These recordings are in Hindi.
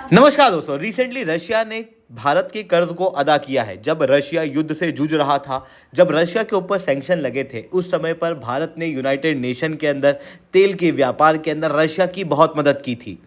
नमस्कार दोस्तों। रिसेंटली रशिया ने भारत के कर्ज को अदा किया है। जब रशिया युद्ध से जूझ रहा था, जब रशिया के ऊपर सैंक्शन लगे थे, उस समय पर भारत ने यूनाइटेड नेशन के अंदर तेल के व्यापार के अंदर रशिया की बहुत मदद की थी।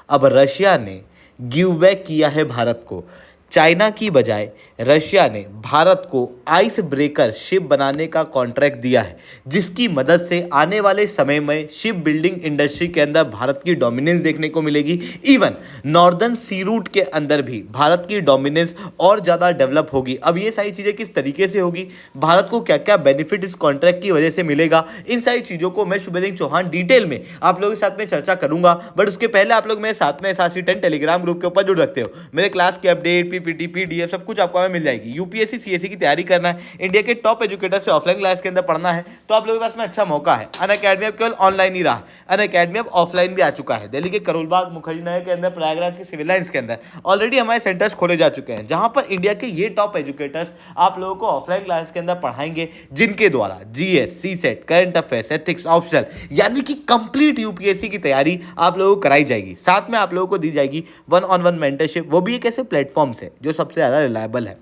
अब रशिया ने गिव बैक किया है भारत को। चाइना की बजाय रशिया ने भारत को आइस ब्रेकर शिप बनाने का कॉन्ट्रैक्ट दिया है, जिसकी मदद से आने वाले समय में शिप बिल्डिंग इंडस्ट्री के अंदर भारत की डोमिनेंस देखने को मिलेगी। इवन नॉर्दर्न सी रूट के अंदर भी भारत की डोमिनेंस और ज़्यादा डेवलप होगी। अब ये सारी चीज़ें किस तरीके से होगी, भारत को क्या क्या बेनिफिट इस कॉन्ट्रैक्ट की वजह से मिलेगा, इन सारी चीज़ों को मैं शुभेंदु चौहान डिटेल में आप लोगों के साथ में चर्चा करूंगा। बट उसके पहले आप लोग मेरे साथ में SRC10 टेलीग्राम ग्रुप के ऊपर जुड़ सकते हो। मेरे क्लास के अपडेट, PPT, PDF सब कुछ आपको मिल जाएगी। यूपीएससी CSE की तैयारी करना है, इंडिया के टॉप एजुकेटर से ऑफलाइन क्लास के अंदर पढ़ना है, तो आप लोगों के पास में अच्छा मौका है। अनअकैडमी अब केवल ऑनलाइन ही रहा, अनअकैडमी अब ऑफलाइन भी आ चुका है। दिल्ली के करोलबाग, मुखर्जी नगर के अंदर, प्रयागराज के सिविल लाइंस के अंदर ऑलरेडी हमारे सेंटर्स खोले जा चुके हैं, जहां पर इंडिया के ये टॉप एजुकेटर्स आप लोगों को ऑफलाइन क्लास के अंदर पढ़ाएंगे, जिनके द्वारा GS, CSET, current affairs, ethics, optional यानी कि कंप्लीट यूपीएससी की तैयारी आप लोगों को कराई जाएगी। साथ में आप लोगों को दी जाएगी 1-on-1 मेंटरशिप, वो भी एक ऐसे प्लेटफॉर्म से जो सबसे ज़्यादा रिलायबल है।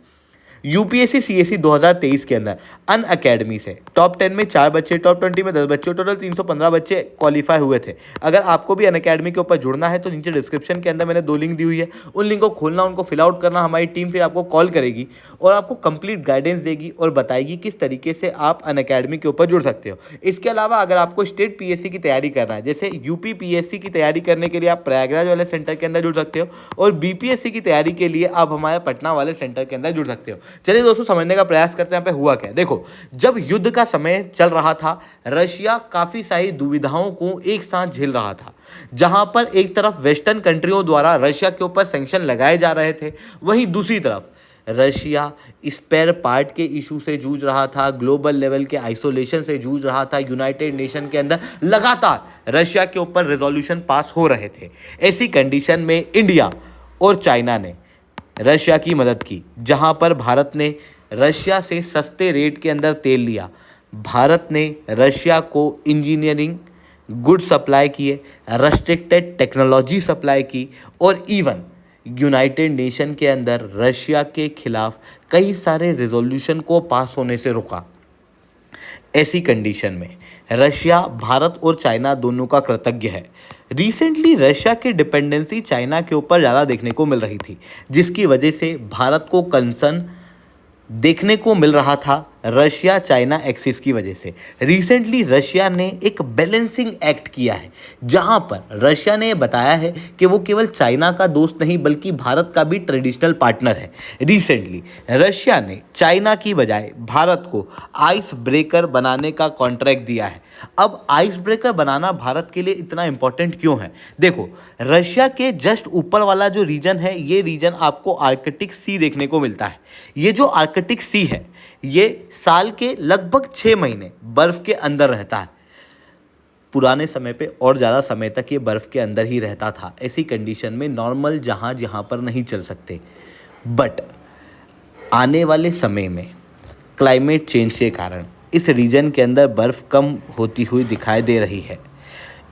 यूपीएससी CSE 2023 के अंदर अनअकैडमी से टॉप 10 में 4 बच्चे, टॉप 20 में 10 बच्चे, टोटल 315 बच्चे क्वालिफाई हुए थे। अगर आपको भी अनअकैडमी के ऊपर जुड़ना है तो नीचे डिस्क्रिप्शन के अंदर मैंने 2 लिंक दी हुई है, उन लिंक को खोलना, उनको फिल आउट करना। हमारी टीम फिर आपको कॉल करेगी और आपको कंप्लीट गाइडेंस देगी और बताएगी किस तरीके से आप अनअकैडमी के ऊपर जुड़ सकते हो। इसके अलावा अगर आपको स्टेट PSC की तैयारी करना है, जैसे यूपी PSC की तैयारी करने के लिए आप प्रयागराज वाले सेंटर के अंदर जुड़ सकते हो, और BPSC की तैयारी के लिए आप हमारे पटना वाले सेंटर के अंदर जुड़ सकते हो। चलिए दोस्तों, समझने का प्रयास करते हैं यहाँ पे हुआ क्या। देखो, जब युद्ध का समय चल रहा था, रशिया काफी सारी दुविधाओं को एक साथ झेल रहा था। जहां पर एक तरफ वेस्टर्न कंट्रियों द्वारा रशिया के ऊपर सैंक्शन लगाए जा रहे थे, वहीं दूसरी तरफ रशिया स्पेयर पार्ट के इशू से जूझ रहा था, ग्लोबल लेवल के आइसोलेशन से जूझ रहा था। यूनाइटेड नेशन के अंदर लगातार रशिया के ऊपर रेजोल्यूशन पास हो रहे थे। ऐसी कंडीशन में इंडिया और चाइना ने रशिया की मदद की, जहां पर भारत ने रशिया से सस्ते रेट के अंदर तेल लिया। भारत ने रशिया को इंजीनियरिंग गुड सप्लाई किए, रेस्ट्रिक्टेड टेक्नोलॉजी सप्लाई की, और इवन यूनाइटेड नेशन के अंदर रशिया के खिलाफ कई सारे रेजोल्यूशन को पास होने से रोका। ऐसी कंडीशन में रशिया भारत और चाइना दोनों का कृतज्ञ है। रिसेंटली रशिया की डिपेंडेंसी चाइना के ऊपर ज़्यादा देखने को मिल रही थी, जिसकी वजह से भारत को कंसर्न देखने को मिल रहा था रशिया चाइना एक्सिस की वजह से। रिसेंटली रशिया ने एक बैलेंसिंग एक्ट किया है, जहां पर रशिया ने बताया है कि वो केवल चाइना का दोस्त नहीं बल्कि भारत का भी ट्रेडिशनल पार्टनर है। रिसेंटली रशिया ने चाइना की बजाय भारत को आइस ब्रेकर बनाने का कॉन्ट्रैक्ट दिया है। अब आइस ब्रेकर बनाना भारत के लिए इतना इंपॉर्टेंट क्यों है? देखो, रशिया के जस्ट ऊपर वाला जो रीजन है, ये रीजन आपको आर्कटिक सी देखने को मिलता है। ये जो आर्कटिक सी है, ये साल के लगभग 6 महीने बर्फ के अंदर रहता है। पुराने समय पे और ज़्यादा समय तक ये बर्फ के अंदर ही रहता था। ऐसी कंडीशन में नॉर्मल जहाज यहाँ पर नहीं चल सकते। बट आने वाले समय में क्लाइमेट चेंज के कारण इस रीजन के अंदर बर्फ़ कम होती हुई दिखाई दे रही है।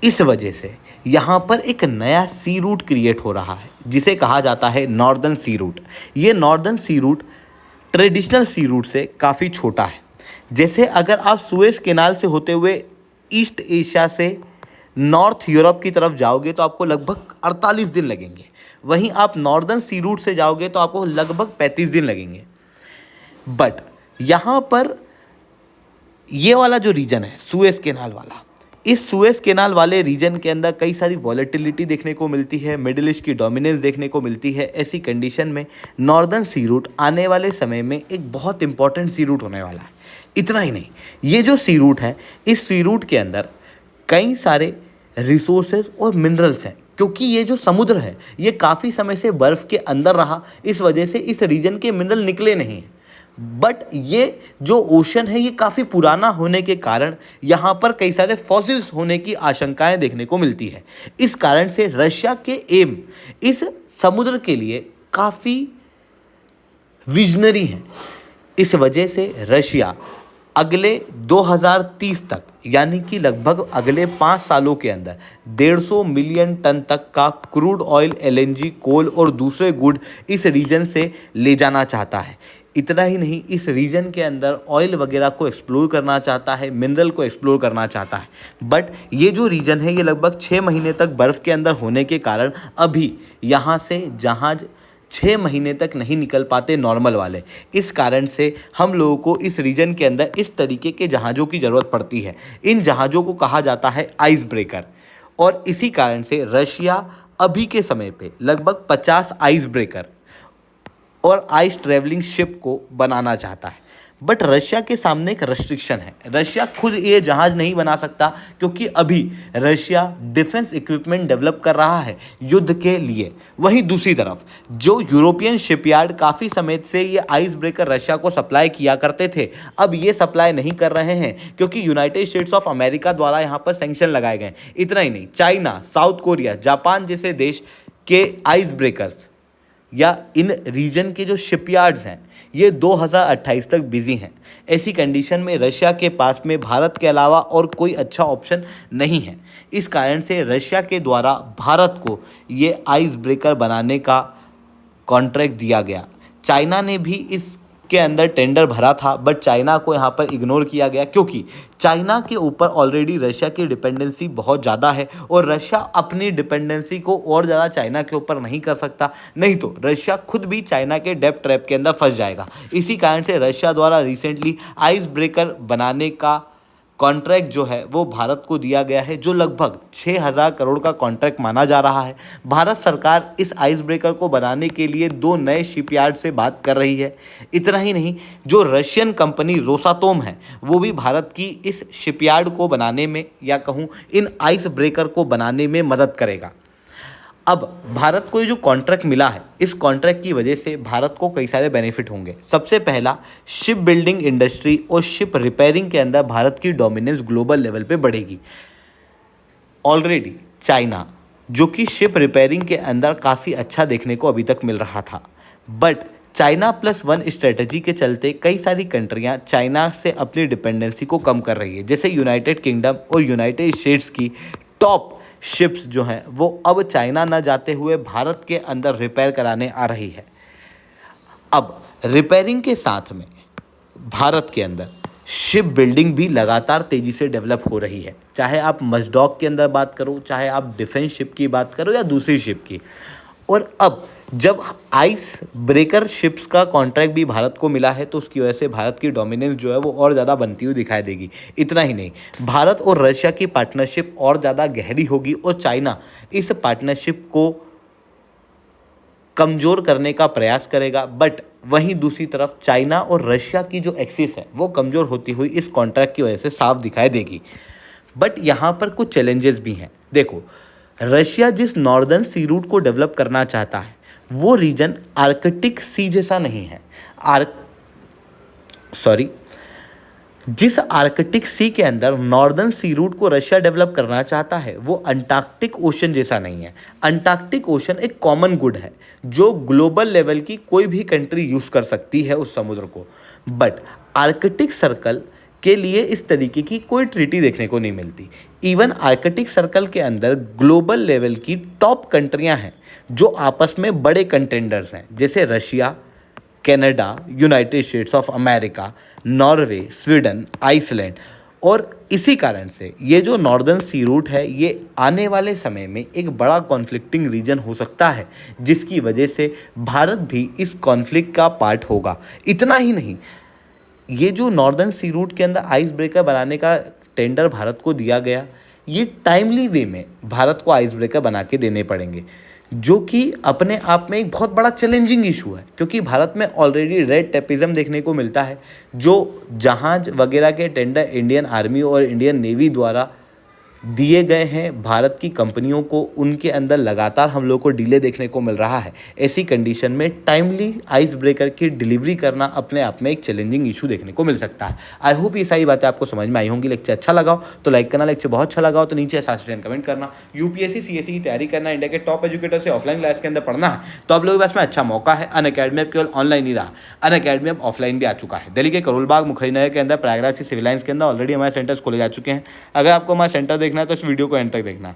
इस वजह से यहाँ पर एक नया सी रूट क्रिएट हो रहा है, जिसे कहा जाता है नॉर्दर्न सी रूट। ये नॉर्दर्न सी रूट ट्रेडिशनल सी रूट से काफ़ी छोटा है। जैसे अगर आप सुएज कैनाल से होते हुए ईस्ट एशिया से नॉर्थ यूरोप की तरफ जाओगे तो आपको लगभग 48 दिन लगेंगे। वहीं आप नॉर्दर्न सी रूट से जाओगे तो आपको लगभग 35 दिन लगेंगे। बट यहाँ पर ये वाला जो रीजन है सुएज कैनाल वाला, इस सुएज कैनाल वाले रीजन के अंदर कई सारी वॉलेटिलिटी देखने को मिलती है, मिडिल ईस्ट की डोमिनेंस देखने को मिलती है। ऐसी कंडीशन में नॉर्दर्न सी रूट आने वाले समय में एक बहुत इंपॉर्टेंट सी रूट होने वाला है। इतना ही नहीं, ये जो सी रूट है, इस सी रूट के अंदर कई सारे रिसोर्सेज और मिनरल्स हैं, क्योंकि ये जो समुद्र है ये काफ़ी समय से बर्फ़ के अंदर रहा, इस वजह से इस रीजन के मिनरल निकले नहीं हैं। बट ये जो ओशन है ये काफ़ी पुराना होने के कारण यहाँ पर कई सारे फॉसिल्स होने की आशंकाएं देखने को मिलती है। इस कारण से रशिया के एम इस समुद्र के लिए काफ़ी विजनरी हैं। इस वजह से रशिया अगले 2030 तक यानी कि लगभग अगले 5 सालों के अंदर 150 मिलियन टन तक का क्रूड ऑयल, एलएनजी, कोल और दूसरे गुड इस रीजन से ले जाना चाहता है। इतना ही नहीं, इस रीजन के अंदर ऑयल वगैरह को एक्सप्लोर करना चाहता है, मिनरल को एक्सप्लोर करना चाहता है। बट ये जो रीजन है ये लगभग 6 महीने तक बर्फ़ के अंदर होने के कारण अभी यहाँ से जहाज़ 6 महीने तक नहीं निकल पाते नॉर्मल वाले। इस कारण से हम लोगों को इस रीजन के अंदर इस तरीके के जहाज़ों की ज़रूरत पड़ती है। इन जहाज़ों को कहा जाता है आइस ब्रेकर, और इसी कारण से रशिया अभी के समय पे लगभग 50 आइस ब्रेकर और आइस ट्रैवलिंग शिप को बनाना चाहता है। बट रशिया के सामने एक रेस्ट्रिक्शन है, रशिया खुद ये जहाज़ नहीं बना सकता क्योंकि अभी रशिया डिफेंस इक्विपमेंट डेवलप कर रहा है युद्ध के लिए। वहीं दूसरी तरफ जो यूरोपियन शिपयार्ड काफ़ी समय से ये आइस ब्रेकर रशिया को सप्लाई किया करते थे, अब ये सप्लाई नहीं कर रहे हैं क्योंकि यूनाइटेड स्टेट्स ऑफ अमेरिका द्वारा यहाँ पर सैंक्शन लगाए गए। इतना ही नहीं, चाइना, साउथ कोरिया, जापान जैसे देश के आइस ब्रेकर्स या इन रीजन के जो शिपयार्ड्स हैं ये 2028 तक बिजी हैं। ऐसी कंडीशन में रशिया के पास में भारत के अलावा और कोई अच्छा ऑप्शन नहीं है। इस कारण से रशिया के द्वारा भारत को ये आइस ब्रेकर बनाने का कॉन्ट्रैक्ट दिया गया। चाइना ने भी इसके अंदर टेंडर भरा था, बट चाइना को यहाँ पर इग्नोर किया गया क्योंकि चाइना के ऊपर ऑलरेडी रशिया की डिपेंडेंसी बहुत ज़्यादा है और रशिया अपनी डिपेंडेंसी को और ज़्यादा चाइना के ऊपर नहीं कर सकता, नहीं तो रशिया खुद भी चाइना के डेब्ट ट्रैप के अंदर फंस जाएगा। इसी कारण से रशिया द्वारा रिसेंटली आइस ब्रेकर बनाने का कॉन्ट्रैक्ट जो है वो भारत को दिया गया है, जो लगभग 6,000 करोड़ का कॉन्ट्रैक्ट माना जा रहा है। भारत सरकार इस आइस ब्रेकर को बनाने के लिए 2 नए शिपयार्ड से बात कर रही है। इतना ही नहीं, जो रशियन कंपनी रोसातोम है वो भी भारत की इस शिपयार्ड को बनाने में या कहूँ इन आइस ब्रेकर को बनाने में मदद करेगा। अब भारत को ये जो कॉन्ट्रैक्ट मिला है, इस कॉन्ट्रैक्ट की वजह से भारत को कई सारे बेनिफिट होंगे। सबसे पहला, शिप बिल्डिंग इंडस्ट्री और शिप रिपेयरिंग के अंदर भारत की डोमिनेंस ग्लोबल लेवल पे बढ़ेगी। ऑलरेडी चाइना जो कि शिप रिपेयरिंग के अंदर काफ़ी अच्छा देखने को अभी तक मिल रहा था, बट चाइना +1 स्ट्रेटजी के चलते कई सारी कंट्रियां चाइना से अपनी डिपेंडेंसी को कम कर रही है। जैसे यूनाइटेड किंगडम और यूनाइटेड स्टेट्स की टॉप शिप्स जो हैं वो अब चाइना न जाते हुए भारत के अंदर रिपेयर कराने आ रही है। अब रिपेयरिंग के साथ में भारत के अंदर शिप बिल्डिंग भी लगातार तेज़ी से डेवलप हो रही है। चाहे आप मजडॉक के अंदर बात करो, चाहे आप डिफेंस शिप की बात करो या दूसरी शिप की। और अब जब आइस ब्रेकर शिप्स का कॉन्ट्रैक्ट भी भारत को मिला है तो उसकी वजह से भारत की डोमिनेंस जो है वो और ज़्यादा बनती हुई दिखाई देगी। इतना ही नहीं, भारत और रशिया की पार्टनरशिप और ज़्यादा गहरी होगी और चाइना इस पार्टनरशिप को कमज़ोर करने का प्रयास करेगा। बट वहीं दूसरी तरफ चाइना और रशिया की जो एक्सिस है वो कमज़ोर होती हुई इस कॉन्ट्रैक्ट की वजह से साफ दिखाई देगी। बट यहाँ पर कुछ चैलेंजेस भी हैं। देखो, रशिया जिस नॉर्दर्न सी रूट को डेवलप करना चाहता है वो रीजन आर्कटिक सी जैसा नहीं है। जिस आर्कटिक सी के अंदर नॉर्दर्न सी रूट को रशिया डेवलप करना चाहता है वो अंटार्कटिक ओशन जैसा नहीं है। अंटार्कटिक ओशन एक कॉमन गुड है जो ग्लोबल लेवल की कोई भी कंट्री यूज़ कर सकती है उस समुद्र को। बट आर्कटिक सर्कल के लिए इस तरीके की कोई ट्रीटी देखने को नहीं मिलती। इवन आर्कटिक सर्कल के अंदर ग्लोबल लेवल की टॉप कंट्रियां हैं जो आपस में बड़े कंटेंडर्स हैं, जैसे Russia, Canada, United States of America, Norway, Sweden, Iceland. और इसी कारण से ये जो नॉर्दर्न सी रूट है ये आने वाले समय में एक बड़ा कॉन्फ्लिक्टिंग रीजन हो सकता है, जिसकी वजह से भारत भी इस कॉन्फ्लिक्ट का पार्ट होगा। इतना ही नहीं, ये जो नॉर्दर्न सी रूट के अंदर आइस ब्रेकर बनाने का टेंडर भारत को दिया गया, ये टाइमली वे में भारत को आइस ब्रेकर बना के देने पड़ेंगे, जो कि अपने आप में एक बहुत बड़ा चैलेंजिंग इशू है क्योंकि भारत में ऑलरेडी रेड टेपिज्म देखने को मिलता है। जो जहाज़ वगैरह के टेंडर इंडियन आर्मी और इंडियन नेवी द्वारा दिए गए हैं भारत की कंपनियों को, उनके अंदर लगातार हम लोग को डिले देखने को मिल रहा है। ऐसी कंडीशन में टाइमली आइस ब्रेकर की डिलीवरी करना अपने आप में एक चैलेंजिंग इशू देखने को मिल सकता है। आई होप ये सारी बातें आपको समझ में आई होंगी। लेक्चर अच्छा लगा हो तो लाइक करना, लेक्चर बहुत अच्छा लगा हो तो नीचे कमेंट करना। यूपीएससी सीएससी की तैयारी करना, इंडिया के टॉप एजुकेटर से ऑफलाइन क्लास के अंदर पढ़ना है तो आप लोगों के पास में अच्छा मौका है। अनअकैडमी अब केवल ऑनलाइन ही रहा, अनअकैडमी अब ऑफलाइन भी आ चुका है। दिल्ली के करोल बाग, मुखरी नगर के अंदर, प्रयागराज के सिविल लाइन्स के अंदर ऑलरेडी हमारे सेंटर्स खोले जा चुके हैं। अगर आपको हमारा सेंटर देखना है तो इस वीडियो को एंड तक देखना।